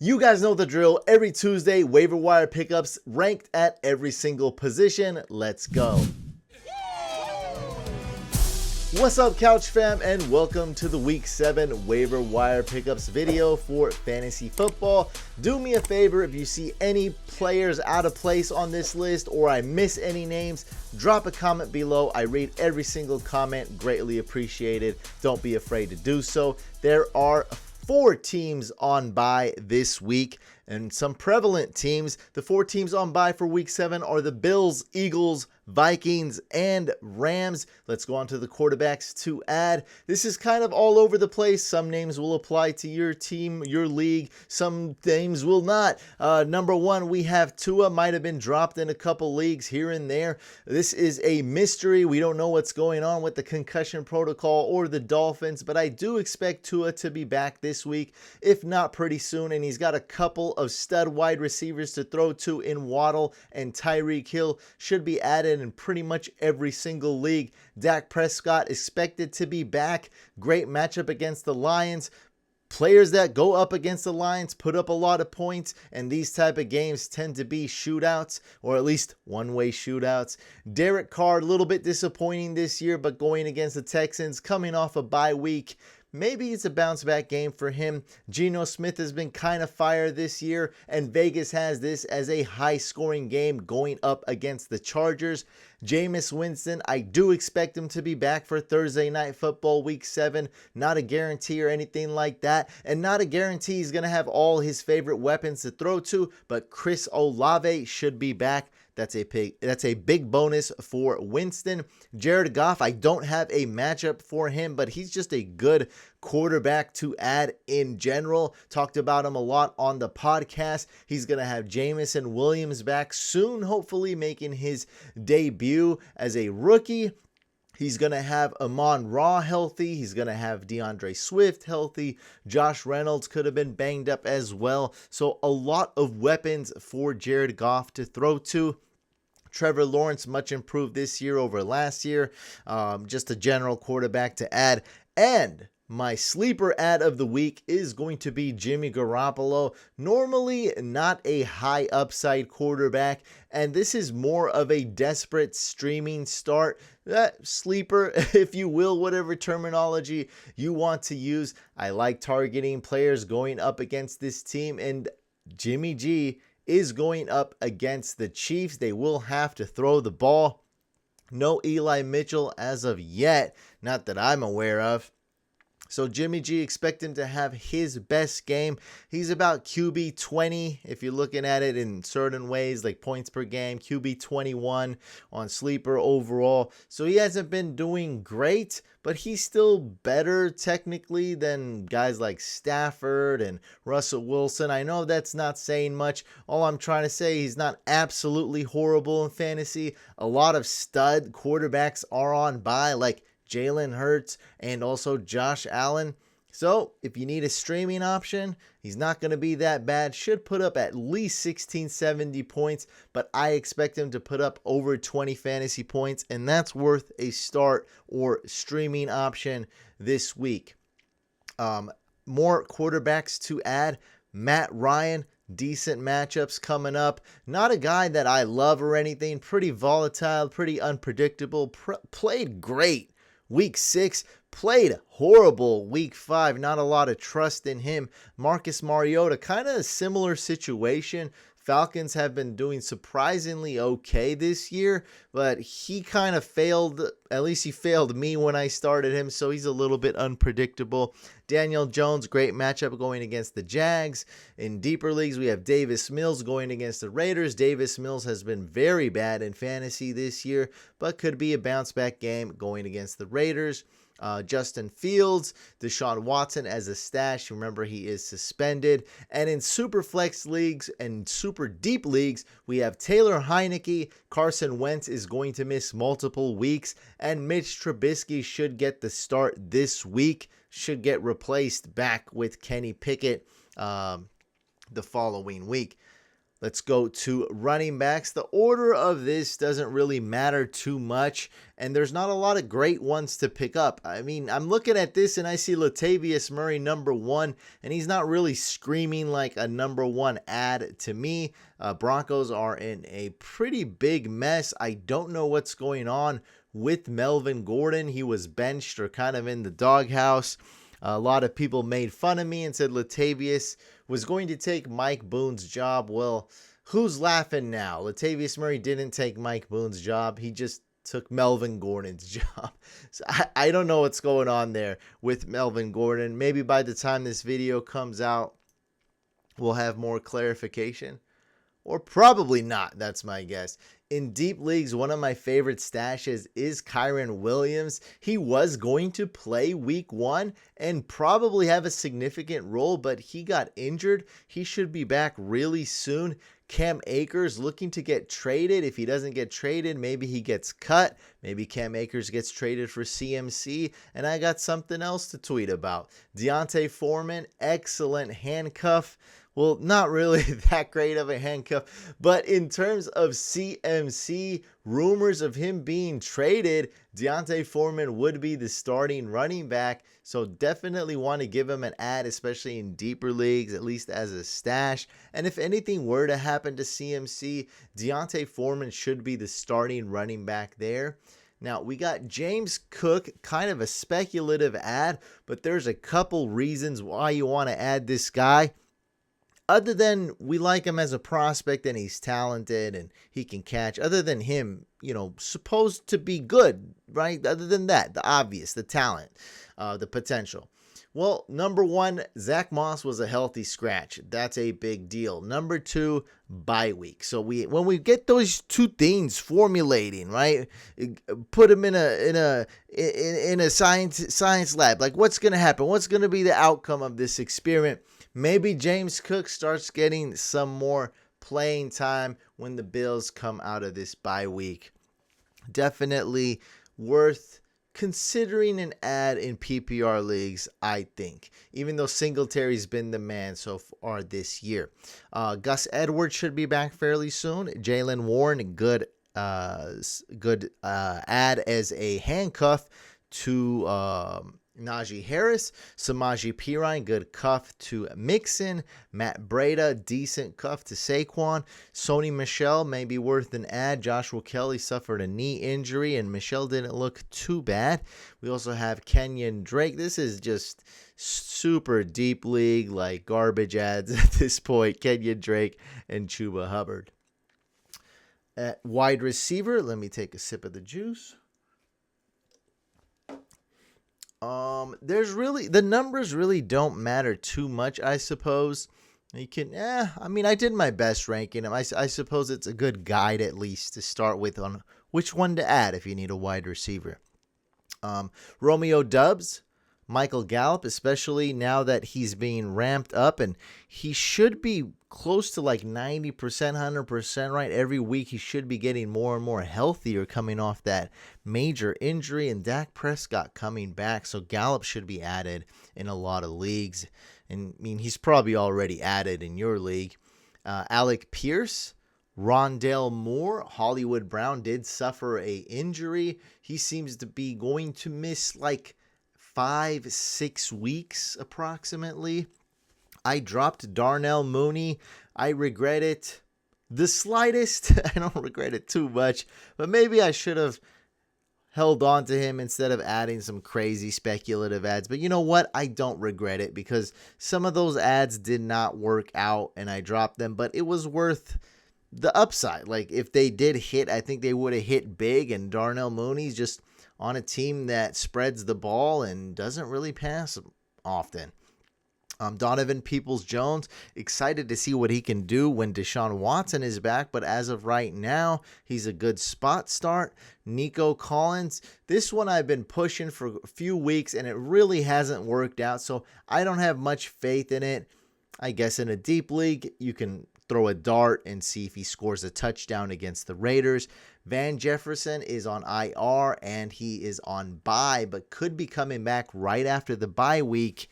You guys know the drill. Every Tuesday, waiver wire pickups ranked at every single position. Let's go. What's up, Couch fam, and welcome to the Week 7 waiver wire pickups video for fantasy football. Do me a favor, if you see any players out of place on this list or I miss any names, drop a comment below. I read every single comment, greatly appreciated. Don't be afraid to do so. There are 4 teams on bye this week and some prevalent teams. The 4 teams on bye for week 7 are the Bills, Eagles, Vikings, and Rams. Let's go on to the quarterbacks to add. This is kind of all over the place. Some names will apply to your team, your league. Some names will not. Number 1, we have Tua. Might have been dropped in a couple leagues here and there. This is a mystery. We don't know what's going on with the concussion protocol or the Dolphins, but I do expect Tua to be back this week, if not pretty soon, and he's got a couple of stud wide receivers to throw to in Waddle and Tyreek Hill. Should be added in pretty much every single league. Dak Prescott expected to be back. Great matchup against the Lions. Players that go up against the Lions put up a lot of points, and these type of games tend to be shootouts, or at least one-way shootouts. Derek Carr, a little bit disappointing this year, but going against the Texans, coming off a bye week, maybe it's a bounce back game for him. Geno Smith has been kind of fire this year, and Vegas has this as a high scoring game going up against the Chargers. Jameis Winston, I do expect him to be back for Thursday Night Football Week 7. Not a guarantee or anything like that, and not a guarantee he's going to have all his favorite weapons to throw to, but Chris Olave should be back. That's a big bonus for Winston. Jared Goff, I don't have a matchup for him, but he's just a good quarterback to add in general. Talked about him a lot on the podcast. He's going to have Jamison Williams back soon, hopefully making his debut as a rookie. He's going to have Amon-Ra healthy. He's going to have DeAndre Swift healthy. Josh Reynolds could have been banged up as well. So a lot of weapons for Jared Goff to throw to. Trevor Lawrence, much improved this year over last year. Just a general quarterback to add. And my sleeper ad of the week is going to be Jimmy Garoppolo. Normally not a high upside quarterback, and this is more of a desperate streaming start. Sleeper, if you will, whatever terminology you want to use. I like targeting players going up against this team, and Jimmy G is going up against the Chiefs. They will have to throw the ball. No Eli Mitchell as of yet, not that I'm aware of. So Jimmy G, expect him to have his best game. He's about QB 20 if you're looking at it in certain ways, like points per game, QB 21 on sleeper overall. So he hasn't been doing great, but he's still better technically than guys like Stafford and Russell Wilson. I know that's not saying much. All I'm trying to say, he's not absolutely horrible in fantasy. A lot of stud quarterbacks are on bye, like Jalen Hurts and also Josh Allen. So if you need a streaming option, he's not going to be that bad. Should put up at least 1670 points, but I expect him to put up over 20 fantasy points, and that's worth a start or streaming option this week. More quarterbacks to add. Matt Ryan, decent matchups coming up. Not a guy that I love or anything. Pretty volatile, pretty unpredictable. Played great Week 6, played horrible Week 5. Not a lot of trust in him. Marcus Mariota, kind of a similar situation. Falcons have been doing surprisingly okay this year, but he kind of failed. At least he failed me when I started him, so he's a little bit unpredictable. Daniel Jones, great matchup going against the Jags. In deeper leagues, we have Davis Mills going against the Raiders. Davis Mills has been very bad in fantasy this year, but could be a bounce back game going against the Raiders. Justin Fields, Deshaun Watson as a stash. Remember, he is suspended. And in super flex leagues and super deep leagues, we have Taylor Heineke. Carson Wentz is going to miss multiple weeks, and Mitch Trubisky should get the start this week. Should get replaced back with Kenny Pickett the following week. Let's go to running backs. The order of this doesn't really matter too much, and there's not a lot of great ones to pick up. I mean, I'm looking at this and I see Latavius Murray number 1, and he's not really screaming like a number 1 ad to me. Broncos are in a pretty big mess. I don't know what's going on with Melvin Gordon. He was benched or kind of in the doghouse. A lot of people made fun of me and said Latavius was going to take Mike Boone's job. Well, who's laughing now? Latavius Murray didn't take Mike Boone's job. He just took Melvin Gordon's job. So I don't know what's going on there with Melvin Gordon. Maybe by the time this video comes out, we'll have more clarification. Or probably not, that's my guess. In deep leagues, one of my favorite stashes is Kyren Williams. He was going to play week 1 and probably have a significant role, but he got injured. He should be back really soon. Cam Akers looking to get traded. If he doesn't get traded, maybe he gets cut. Maybe Cam Akers gets traded for CMC. And I got something else to tweet about. Deontay Foreman, excellent handcuff. Well, not really that great of a handcuff, but in terms of CMC, rumors of him being traded, Deontay Foreman would be the starting running back, so definitely want to give him an ad, especially in deeper leagues, at least as a stash. And if anything were to happen to CMC, Deontay Foreman should be the starting running back there. Now, we got James Cook, kind of a speculative ad, but there's a couple reasons why you want to add this guy. Other than we like him as a prospect and he's talented and he can catch, other than him, supposed to be good, right? Other than that, the obvious, the talent, the potential. Well, number 1, Zach Moss was a healthy scratch. That's a big deal. Number 2, bye week. So when we get those two things formulating, right? Put them in a science lab. Like, what's going to happen? What's going to be the outcome of this experiment? Maybe James Cook starts getting some more playing time when the Bills come out of this bye week. Definitely worth considering an ad in PPR leagues, I think, even though Singletary's been the man so far this year. Gus Edwards should be back fairly soon. Jaylen Warren, good ad as a handcuff to Najee Harris. Samaje Perine, good cuff to Mixon. Matt Breida, decent cuff to Saquon. Sony Michel may be worth an ad. Joshua Kelly suffered a knee injury, and Michel didn't look too bad. We also have Kenyon Drake. This is just super deep league, like garbage ads at this point. Kenyon Drake and Chuba Hubbard. At wide receiver, let me take a sip of the juice. The numbers really don't matter too much, I suppose. You can, I did my best ranking them. I suppose it's a good guide at least to start with on which one to add if you need a wide receiver. Romeo Doubs, Michael Gallup, especially now that he's being ramped up, and he should be close to like 90%, 100%, right? Every week he should be getting more and more healthier coming off that major injury, and Dak Prescott coming back, so Gallup should be added in a lot of leagues. And he's probably already added in your league. Alec Pierce, Rondale Moore, Hollywood Brown did suffer a injury. He seems to be going to miss like 5-6 weeks approximately. I dropped Darnell Mooney. I regret it the slightest. I don't regret it too much, but maybe I should have held on to him instead of adding some crazy speculative ads. But you know what? I don't regret it because some of those ads did not work out and I dropped them, but it was worth the upside. Like, if they did hit, I think they would have hit big, and Darnell Mooney's just on a team that spreads the ball and doesn't really pass often. Donovan Peoples-Jones, excited to see what he can do when Deshaun Watson is back, but as of right now, he's a good spot start. Nico Collins, this one I've been pushing for a few weeks, and it really hasn't worked out, so I don't have much faith in it. I guess in a deep league, you can throw a dart and see if he scores a touchdown against the Raiders. Van Jefferson is on IR, and he is on bye, but could be coming back right after the bye week.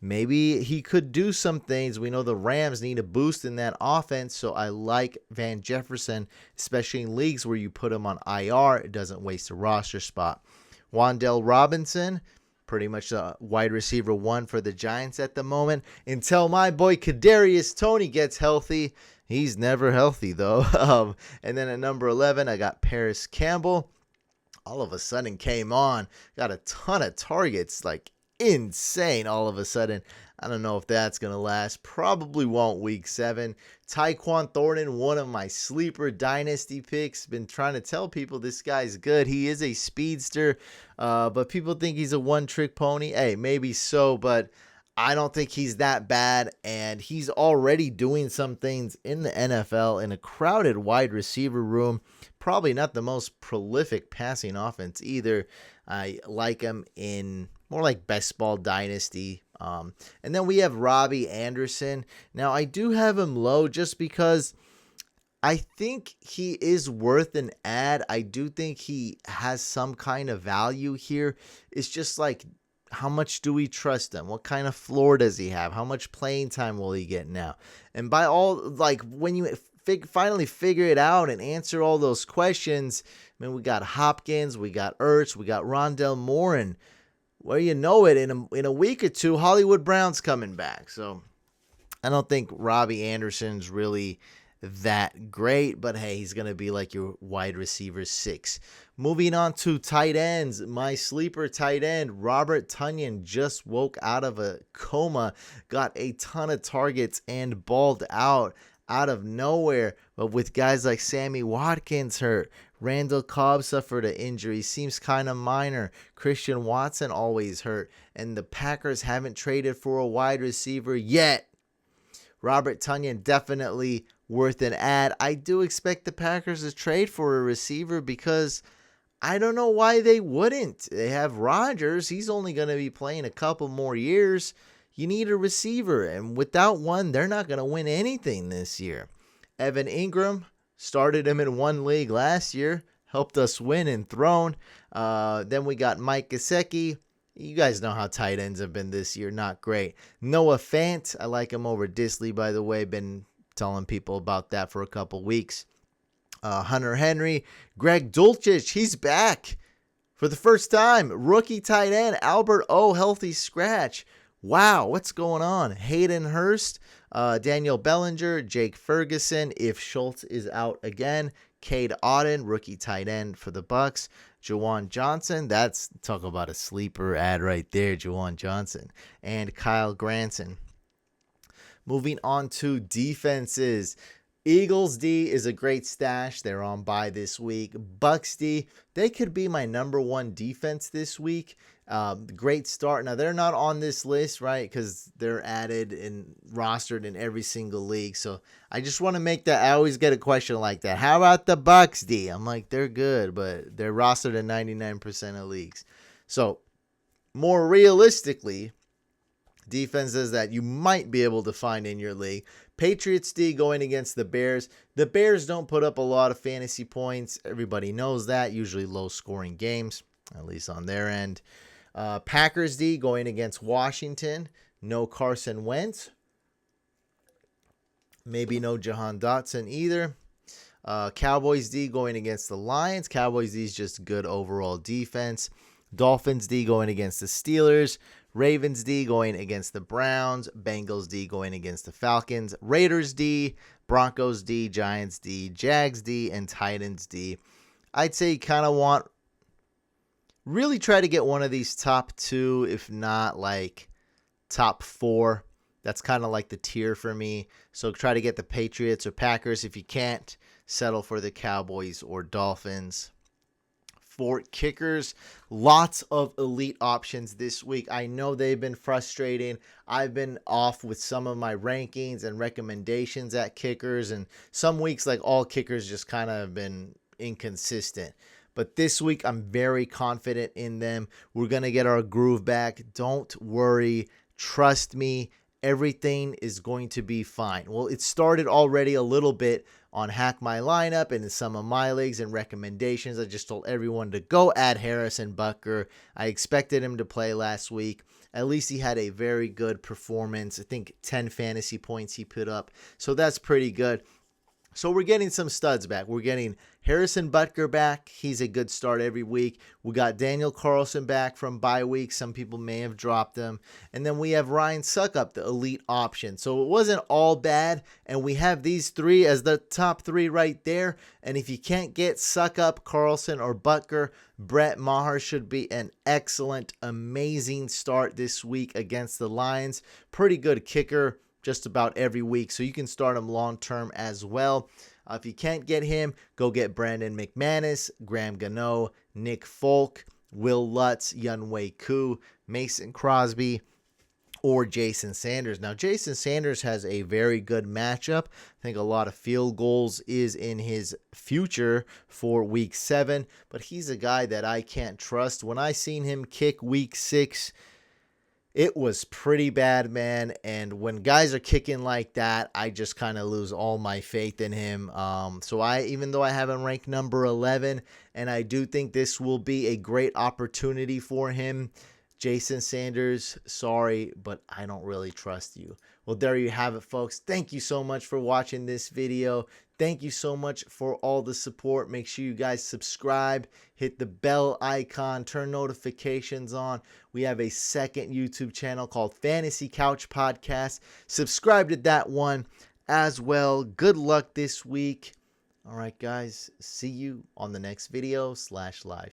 maybe he could do some things. We know the Rams need a boost in that offense, so I like Van Jefferson, especially in leagues where you put him on IR. It doesn't waste a roster spot. Wan'Dale Robinson, pretty much a wide receiver 1 for the Giants at the moment. Until my boy Kadarius Toney gets healthy. He's never healthy, though. And then at number 11, I got Paris Campbell. All of a sudden came on. Got a ton of targets, like insane all of a sudden. I don't know if that's going to last. Probably won't week 7. Tyquan Thornton, one of my sleeper dynasty picks. Been trying to tell people this guy's good. He is a speedster, but people think he's a one-trick pony. Hey, maybe so, but I don't think he's that bad, and he's already doing some things in the NFL in a crowded wide receiver room. Probably not the most prolific passing offense either. I like him in more like best ball dynasty. And then we have Robbie Anderson. Now, I do have him low just because I think he is worth an ad. I do think he has some kind of value here. It's just like, how much do we trust him? What kind of floor does he have? How much playing time will he get now? And by all, like, when you finally figure it out and answer all those questions, I mean, we got Hopkins, we got Ertz, we got Rondell Moore, and well, you know it, in a week or two, Hollywood Brown's coming back. So I don't think Robbie Anderson's really that great, but hey, he's going to be like your wide receiver 6. Moving on to tight ends, my sleeper tight end, Robert Tonyan, just woke out of a coma, got a ton of targets and balled out of nowhere. But with guys like Sammy Watkins hurt, Randall Cobb suffered an injury, seems kind of minor. Christian Watson always hurt, and the Packers haven't traded for a wide receiver yet. Robert Tonyan definitely worth an ad. I do expect the Packers to trade for a receiver because I don't know why they wouldn't. They have Rodgers. He's only going to be playing a couple more years. You need a receiver, and without one, they're not going to win anything this year. Evan Ingram, started him in one league last year, helped us win in Throne. Then we got Mike Gesicki. You guys know how tight ends have been this year. Not great. Noah Fant. I like him over Disley, by the way. Been telling people about that for a couple weeks. Hunter Henry. Greg Dulcich. He's back for the first time. Rookie tight end. Albert O. Healthy scratch. Wow, what's going on? Hayden Hurst. Daniel Bellinger. Jake Ferguson. If Schultz is out again. Cade Otton. Rookie tight end for the Bucks. Juwan Johnson, that's, talk about a sleeper ad right there, Juwan Johnson, and Kyle Granson. Moving on to defenses. Eagles D is a great stash. They're on bye this week. Bucks D, they could be my number 1 defense this week. Great start. Now, they're not on this list, right, because they're added and rostered in every single league. So I just want to make that. I always get a question like that. How about the Bucks D? I'm like, they're good, but they're rostered in 99% of leagues. So more realistically, defenses that you might be able to find in your league. Patriots D going against the Bears. The Bears don't put up a lot of fantasy points. Everybody knows that. Usually low-scoring games, at least on their end. Packers D going against Washington. No Carson Wentz. Maybe no Jahan Dotson either. Cowboys D going against the Lions. Cowboys D is just good overall defense. Dolphins D going against the Steelers. Ravens D going against the Browns. Bengals D going against the Falcons. Raiders D. Broncos D. Giants D. Jags D. And Titans D. I'd say you kind of want... really try to get one of these top 2, if not like top 4. That's kind of like the tier for me. So try to get the Patriots or Packers. If you can't, settle for the Cowboys or Dolphins. For kickers, lots of elite options this week. I know they've been frustrating. I've been off with some of my rankings and recommendations at kickers. And some weeks, like all kickers, just kind of have been inconsistent. But this week, I'm very confident in them. We're going to get our groove back. Don't worry. Trust me. Everything is going to be fine. Well, it started already a little bit on Hack My Lineup and in some of my leagues and recommendations. I just told everyone to go add Harrison Butker. I expected him to play last week. at least he had a very good performance. I think 10 fantasy points he put up. So that's pretty good. So we're getting some studs back. We're getting Harrison Butker back. He's a good start every week. We got Daniel Carlson back from bye week. Some people may have dropped him. And then we have Ryan Suckup, the elite option. So it wasn't all bad. And we have these three as the top three right there. And if you can't get Suckup, Carlson, or Butker, Brett Maher should be an excellent, amazing start this week against the Lions. Pretty good kicker just about every week, so you can start him long term as well. If you can't get him, go get Brandon McManus, Graham Gano, Nick Folk, Will Lutz, Younghoe Koo, Mason Crosby, or Jason Sanders. Now, Jason Sanders has a very good matchup. I think a lot of field goals is in his future for week 7, but he's a guy that I can't trust. When I seen him kick week 6, it was pretty bad, man. And when guys are kicking like that, I just kind of lose all my faith in him. So even though I have him ranked number 11, and I do think this will be a great opportunity for him, Jason Sanders, sorry, but I don't really trust you. Well, there you have it, folks. Thank you so much for watching this video. Thank you so much for all the support. Make sure you guys subscribe, hit the bell icon, turn notifications on. We have a second YouTube channel called Fantasy Couch Podcast. Subscribe to that one as well. Good luck this week. All right, guys. See you on the next video /live.